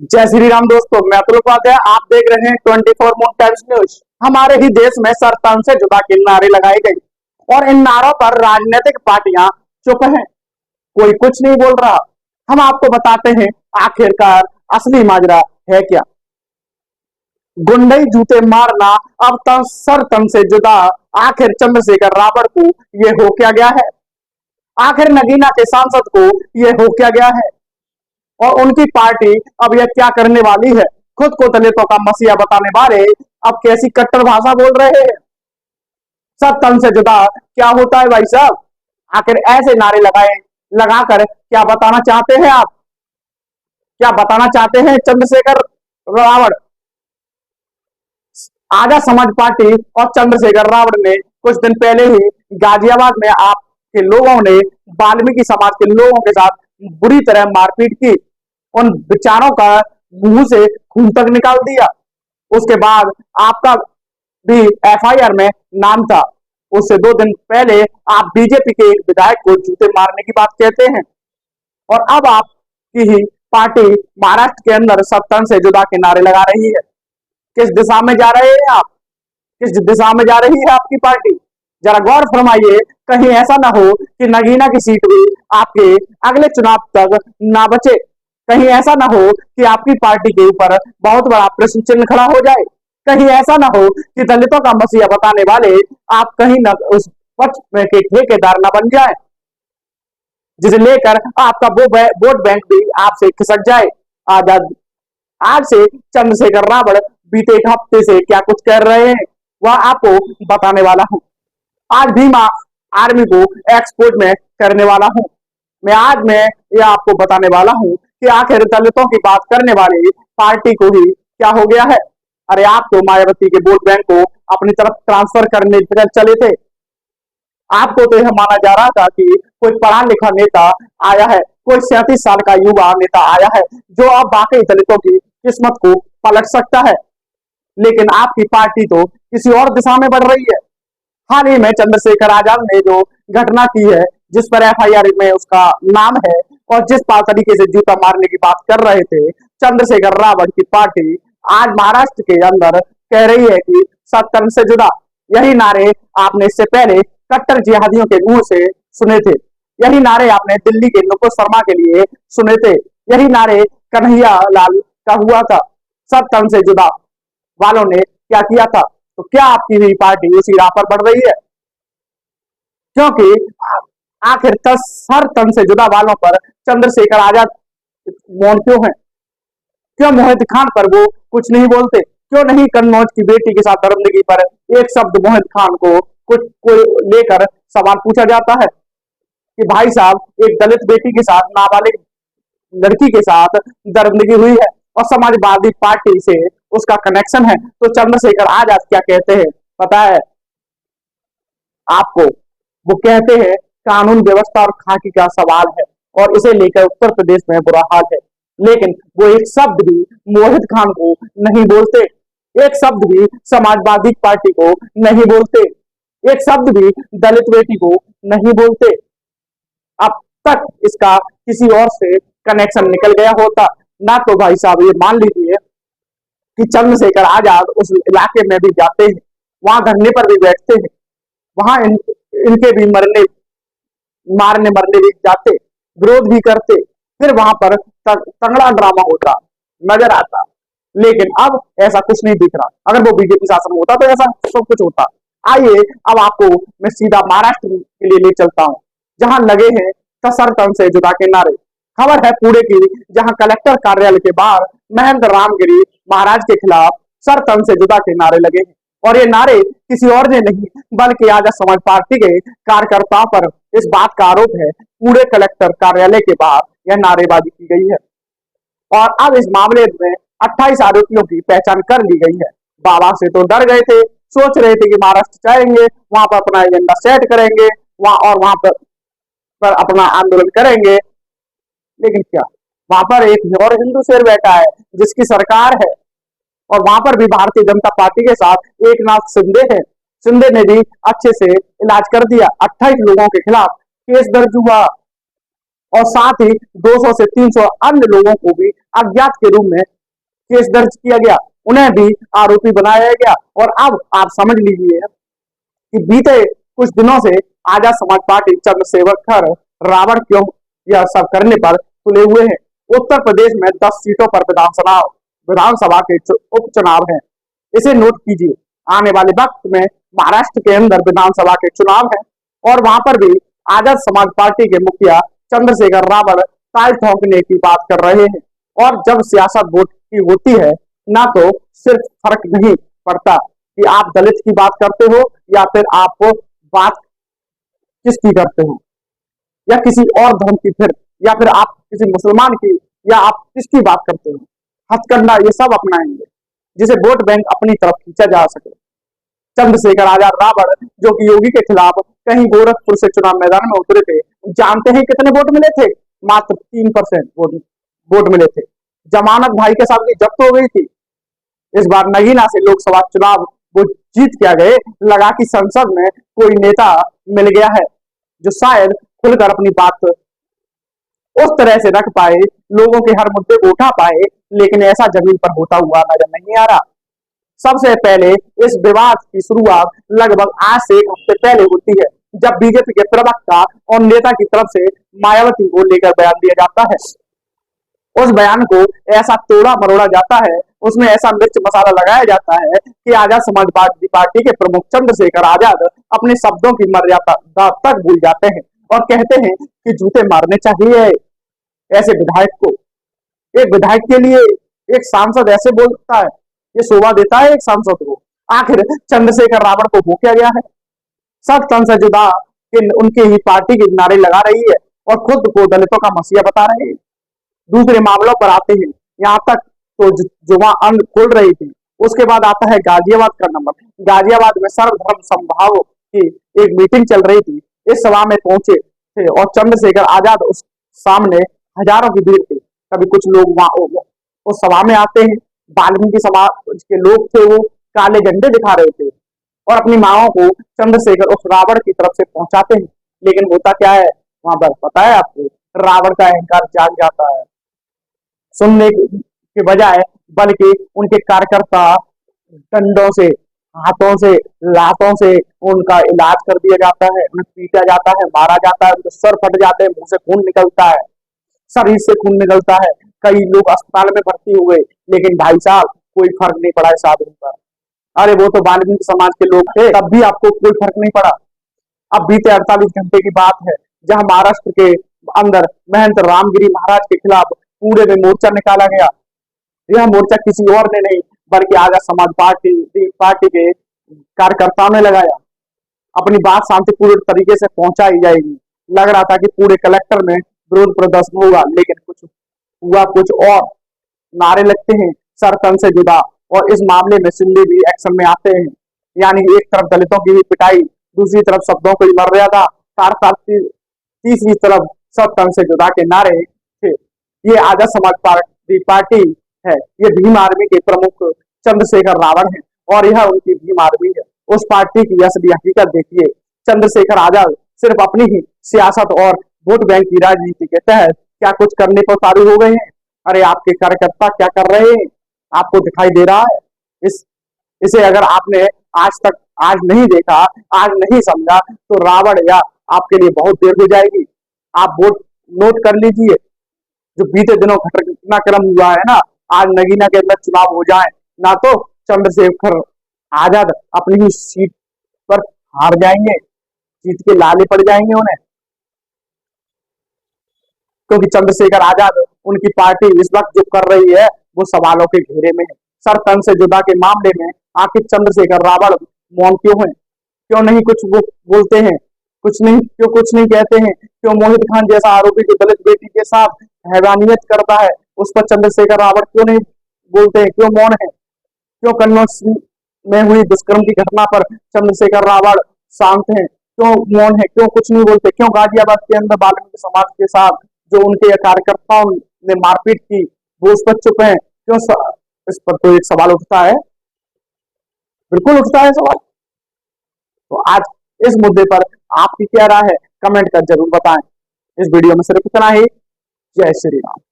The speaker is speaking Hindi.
जय श्री राम दोस्तों, मैं अतुल उपाध्याय। आप देख रहे हैं 24 मून टाइम्स न्यूज। हमारे ही देश में सरतन से जुदा के नारे लगाए गए और इन नारों पर राजनीतिक पार्टियां चुप हैं। कोई कुछ नहीं बोल रहा। हम आपको बताते हैं आखिरकार असली माजरा है क्या। गुंडई जूते मारना अब तक सरतन से जुदा। आखिर चंद्रशेखर रावण को ये हो क्या गया है। आखिर नगीना के सांसद को ये हो क्या गया है और उनकी पार्टी अब यह क्या करने वाली है। खुद को दलितों का मसीहा बताने वाले अब कैसी कट्टर भाषा बोल रहे हैं। सब तन से जुदा क्या होता है भाई साहब। आखिर ऐसे नारे लगाए लगाकर क्या बताना चाहते हैं आप। क्या बताना चाहते हैं चंद्रशेखर रावण। आजा समाज पार्टी और चंद्रशेखर रावण ने कुछ दिन पहले ही गाजियाबाद में आपके लोगों ने वाल्मीकि समाज के लोगों के साथ बुरी तरह मारपीट की। उन विचारों का मुंह से खून तक निकाल दिया। उसके बाद आपका भी एफआईआर में नाम था। उससे 2 दिन पहले आप बीजेपी के एक विधायक को जूते मारने की बात कहते हैं और अब आपकी ही पार्टी महाराष्ट्र के अंदर सत्ता से जुदा के नारे लगा रही है। किस दिशा में जा रहे हैं आप। किस दिशा में जा रही है आपकी पार्टी। जरा गौर फरमाइए, कहीं ऐसा ना हो कि नगीना की सीट भी आपके अगले चुनाव तक ना बचे। कहीं ऐसा ना हो कि आपकी पार्टी के ऊपर बहुत बड़ा प्रश्न चिन्ह खड़ा हो जाए। कहीं ऐसा ना हो कि दलितों का मसीहा बताने वाले आप कहीं ना उस पक्ष में के ठेकेदार न बन जाए, जिसे लेकर आपका वोट बैंक भी आपसे खिसक जाए। आजाद आज से चंद्रशेखर रावण बीते एक हफ्ते से क्या कुछ कर रहे हैं वह आपको बताने वाला हूं। आज भीमा आर्मी को एक्सपोर्ट में करने वाला हूं। मैं यह आपको बताने वाला हूं कि आखिर दलितों की बात करने वाली पार्टी को ही क्या हो गया है। अरे आप तो मायावती के वोट बैंक को अपनी तरफ ट्रांसफर करने चले थे। आपको तो यह माना जा रहा था कि कोई पढ़ा लिखा नेता आया है, कोई 37 साल का युवा नेता आया है जो अब बाकी दलितों की किस्मत को पलट सकता है। लेकिन आपकी पार्टी तो किसी और दिशा में बढ़ रही है। हाल ही में चंद्रशेखर आजाद ने जो घटना की है, जिस पर एफआईआर में उसका नाम है और जिस तरीके से जूता मारने की बात कर रहे थे चंद्रशेखर रावण की पार्टी, आज महाराष्ट्र के अंदर कह रही है कि सत्तर से जुदा। यही नारे आपने इससे पहले कट्टर जिहादियों के मुंह से सुने थे। यही नारे आपने दिल्ली के नुपुर शर्मा के लिए सुने थे। यही नारे कन्हैया लाल का हुआ था। सत्तर से जुदा वालों ने क्या किया था। तो क्या आपकी भी पार्टी उसी राह पर बढ़ रही है। क्योंकि आखिर हर तन से जुदा वालों पर चंद्रशेखर आजाद मौन क्यों है। क्यों मोहित खान पर वो कुछ नहीं बोलते। क्यों नहीं कन्नौज की बेटी के साथ दरिंदगी पर एक शब्द मोहित खान को कुछ को लेकर सवाल पूछा जाता है कि भाई साहब एक दलित बेटी के साथ नाबालिग लड़की के साथ दरिंदगी हुई है और समाजवादी पार्टी से उसका कनेक्शन है। तो चंद्रशेखर आजाद क्या कहते हैं पता है आपको। वो कहते हैं कानून व्यवस्था और खाकी का सवाल है और इसे लेकर उत्तर प्रदेश में बुरा हाल है। लेकिन वो एक शब्द भी मोहित खान को नहीं बोलते। एक शब्द भी समाजवादी पार्टी को नहीं बोलते। एक शब्द भी दलित बेटी को नहीं बोलते। अब तक इसका किसी और से कनेक्शन निकल गया होता ना। तो भाई साहब ये मान लीजिए कि चंद्रशेखर आजाद उस इलाके में भी जाते हैं, वहां धरने पर भी बैठते हैं, वहां इनके भी मारने मरने भी जाते, विरोध भी करते, फिर वहां पर तगड़ा ड्रामा होता नजर आता। लेकिन अब ऐसा कुछ नहीं दिख रहा। अगर वो बीजेपी शासन होता तो ऐसा सब कुछ होता। आइए अब आपको मैं सीधा महाराष्ट्र के लिए ले चलता हूँ, जहां लगे हैं ससरतन से जुदा के नारे। खबर है पूरे की, जहां कलेक्टर कार्यालय के बाहर महेंद्र रामगिरी महाराज के खिलाफ सरतन से जुदा के नारे लगे हैं। और ये नारे किसी और ने नहीं बल्कि आजाद समाज पार्टी के कार्यकर्ताओं पर इस बात का आरोप है। पूरे कलेक्टर कार्यालय के बाहर यह नारेबाजी की गई है और अब इस मामले में 28 आरोपियों की पहचान कर ली गई है। बाबा से तो डर गए थे, सोच रहे थे कि महाराष्ट्र जाएंगे, वहां पर अपना एजेंडा सेट करेंगे, वहां पर अपना आंदोलन करेंगे। लेकिन क्या वहां पर एक और हिंदू शेर बैठा है जिसकी सरकार है और वहां पर भी भारतीय जनता पार्टी के साथ एक नाथ शिंदे है। शिंदे ने भी अच्छे से इलाज कर दिया। 28 लोगों के खिलाफ केस दर्ज हुआ। और साथ ही 200 से 300 अन्य लोगों को भी अज्ञात के रूप में केस दर्ज किया गया, उन्हें भी आरोपी बनाया गया। और अब आप समझ लीजिए कि बीते कुछ दिनों से आजाद समाज पार्टी चंद्रशेखर रावण क्यों यह सब करने पर तुले हुए हैं। उत्तर प्रदेश में 10 सीटों पर विधानसभा के उपचुनाव हैं। इसे नोट कीजिए, आने वाले वक्त में महाराष्ट्र के अंदर विधानसभा के चुनाव हैं और वहां पर भी आजाद समाज पार्टी के मुखिया चंद्रशेखर रावण ताल ठोंकने की बात कर रहे हैं। और जब सियासत वोट की होती है ना, तो सिर्फ फर्क नहीं पड़ता कि आप दलित की बात करते हो या फिर आप बात किसकी करते हो, या किसी और धर्म की, या फिर आप किसी मुसलमान की, या आप किसकी बात करते हो। हथकंडा ये सब अपनाएंगे जिसे वोट बैंक अपनी तरफ खींचा जा सके। चंद्रशेखर आजाद रावण जो कि योगी के खिलाफ कहीं गोरखपुर से चुनाव मैदान में उतरे थे, जानते हैं कितने वोट मिले थे? मात्र 3% वोट मिले थे। जमानत भाई के साथ की जब्त हो गई थी। इस बार नगीना से लोकसभा चुनाव वो जीत क्या गए, लगा कि संसद में कोई नेता मिल गया है जो शायद खुलकर अपनी बात उस तरह से रख पाए, लोगों के हर मुद्दे को उठा पाए, लेकिन ऐसा जमीन पर होता हुआ नजर नहीं आ रहा। सबसे पहले इस विवाद की शुरुआत लगभग आज से 1 हफ्ते पहले होती है, जब बीजेपी के प्रवक्ता और नेता की तरफ से मायावती को लेकर बयान दिया जाता है। उस बयान को ऐसा तोड़ा मरोड़ा जाता है, उसमें ऐसा मिर्च मसाला लगाया जाता है कि आजाद समाजवादी पार्टी के प्रमुख चंद्रशेखर आजाद अपने शब्दों की मर्यादा तक भूल जाते हैं और कहते हैं कि जूते मारने चाहिए ऐसे विधायक को। एक विधायक के लिए एक सांसद ऐसे बोलता है, ये शोभा देता है एक सांसद को? आखिर चंद्रशेखर रावण को हो क्या गया है? सब तन से जुदा कि उनकी ही पार्टी के नारे लगा रही है और खुद को दलितों का मसीहा बता रहे हैं। दूसरे मामलों पर आते हैं, यहाँ तक तो जुमा अन्न खोल रही थी। उसके बाद आता है गाजियाबाद का नंबर। गाजियाबाद में सर्वधर्म समभाव की एक मीटिंग चल रही थी। इस सभा में पहुंचे थे और चंद्रशेखर आजाद उस सामने हजारों की भीड़ थी। कभी कुछ लोग वहां उस सभा में आते हैं, वाल्मीकि समाज के लोग थे, वो काले झंडे दिखा रहे थे और अपनी मांगों को चंद्रशेखर उस रावण की तरफ से पहुंचाते हैं। लेकिन होता क्या है वहां पर, पता है आपको? रावण का अहंकार जाग जाता है। सुनने के बजाय बल्कि उनके कार्यकर्ता डंडों से, हाथों से, लातों से उनका इलाज कर दिया जाता है, उन्हें पीटा जाता है, मारा जाता है, उनके सर फट जाते हैं, मुंह से खून निकलता है, शरीर से खून निकलता है। कई लोग अस्पताल में भर्ती हुए, लेकिन भाई साहब कोई फर्क नहीं पड़ा इस आदमी पर। अरे वो तो वाल्मीकि समाज के लोग थे, तब भी आपको कोई फर्क नहीं पड़ा। अब बीते 48 घंटे की बात है, जहां महाराष्ट्र के अंदर महंत रामगिरी महाराज के खिलाफ पूरे में मोर्चा निकाला गया। यह मोर्चा किसी और ने नहीं बल्कि आजाद समाज पार्टी के कार्यकर्ताओं ने लगाया। अपनी बात शांतिपूर्ण तरीके से पहुंचाई जाएगी। लग रहा था कि पूरे कलेक्टर में विरोध प्रदर्शन होगा, लेकिन कुछ हुआ कुछ और। नारे लगते हैं सर तन से जुदा, और इस मामले में सिंधी भी एक्शन में आते हैं। यानी एक तरफ दलितों की ही पिटाई, दूसरी तरफ शब्दों की मर्यादा, तीसरी तरफ सब तन से जुदा के नारे थे। ये आजाद समाज पार्टी है, ये भीम आर्मी के प्रमुख चंद्रशेखर रावण है और यह उनकी भीम आर्मी है। उस पार्टी की असली हकीकत देखिए। चंद्रशेखर आजाद सिर्फ अपनी ही सियासत और वोट बैंक की राजनीति के तहत क्या कुछ करने को उतारू हो गए हैं। अरे आपके कार्यकर्ता क्या कर रहे हैं आपको दिखाई दे रहा है? इसे अगर आपने आज नहीं देखा, आज नहीं समझा, तो रावण या आपके लिए बहुत देर हो जाएगी। आप वोट नोट कर लीजिए। जो बीते दिनों घटनाक्रम हुआ है ना, आज नगीना के अंदर चुनाव हो जाए ना, तो चंद्रशेखर आजाद अपनी ही सीट पर हार जाएंगे, जीत के लाले पड़ जाएंगे उन्हें, क्योंकि चंद्रशेखर आजाद उनकी पार्टी इस वक्त जो कर रही है वो सवालों के घेरे में है। सर तन से जुदा के मामले में आखिर चंद्रशेखर रावण मौन क्यों है? क्यों नहीं कुछ बोलते हैं? कुछ नहीं कहते हैं? क्यों मोहित खान जैसा आरोपी जो दलित बेटी के साथ हैवानियत करता है, उस पर चंद्रशेखर रावण क्यों नहीं बोलते हैं? क्यों मौन है? क्यों कन्नौज में हुई दुष्कर्म की घटना पर चंद्रशेखर रावण शांत हैं? क्यों मौन है? क्यों कुछ नहीं बोलते? क्यों गाजियाबाद के अंदर वाल्मीकि समाज के साथ जो उनके कार्यकर्ताओं ने मारपीट की, वो उस पर चुप है? क्यों? इस पर तो एक सवाल उठता है, बिल्कुल उठता है सवाल। तो आज इस मुद्दे पर आपकी क्या राय है, कमेंट कर जरूर बताएं। इस वीडियो में सिर्फ इतना ही। जय श्री राम।